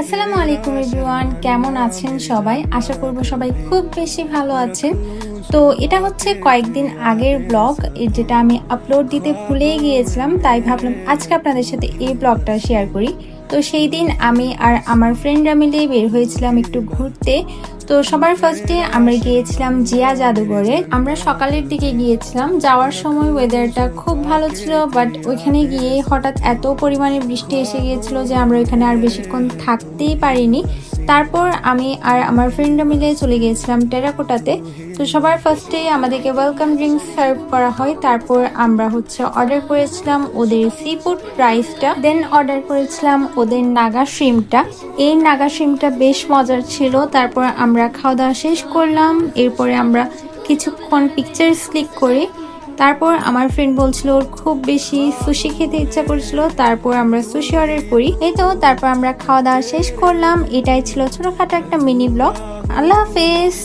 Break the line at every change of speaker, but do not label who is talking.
আসসালামু আলাইকুম এভরিওয়ান, কেমন আছেন সবাই? আশা করব সবাই খুব বেশি ভালো আছেন। তো এটা হচ্ছে কয়েকদিন আগের ব্লগ, যেটা আমি আপলোড দিতে ভুলেই গিয়েছিলাম, তাই ভাবলাম আজকে আপনাদের সাথে এই ব্লগটা শেয়ার করি। তো সেই দিন আমি আর আমার ফ্রেন্ডরা মিলে বের হয়েছিলাম একটু ঘুরতে। তো সবার ফার্স্টে আমরা গিয়েছিলাম জিয়া জাদুঘরে। আমরা সকালের দিকে গিয়েছিলাম, যাওয়ার সময় ওয়েদারটা খুব ভালো ছিল, বাট ওইখানে গিয়ে হঠাৎ এত পরিমাণে বৃষ্টি এসে গিয়েছিল যে আমরা ওইখানে আর বেশিক্ষণ থাকতেই পারিনি। তারপর আমি আর আমার ফ্রেন্ডরা মিলে চলে গিয়েছিলাম টেরাকোটাতে। তো সবার ফার্স্টে আমাদেরকে ওয়েলকাম ড্রিঙ্কস সার্ভ করা হয়, তারপর আমরা অর্ডার করেছিলাম ওদের সি ফুড রাইসটা, দেন অর্ডার করেছিলাম ওদের নাগা শ্রিমটা। এই নাগা শ্রিমটা বেশ মজার ছিল। তারপর আমরা খাওয়া দাওয়া শেষ করলাম, এরপরে আমরা কিছুক্ষণ পিকচার্স ক্লিক করি। তারপর আমার ফ্রেন্ড বলছিল ওর খুব বেশি সুশি খেতে ইচ্ছা করছিল, তারপর আমরা সুশি অর্ডার করি। এই তো তারপর আমরা খাওয়া দাওয়া শেষ করলাম। এটাই ছিল ছোটখাটো একটা মিনি ব্লগ। আল্লাহ হাফেজ।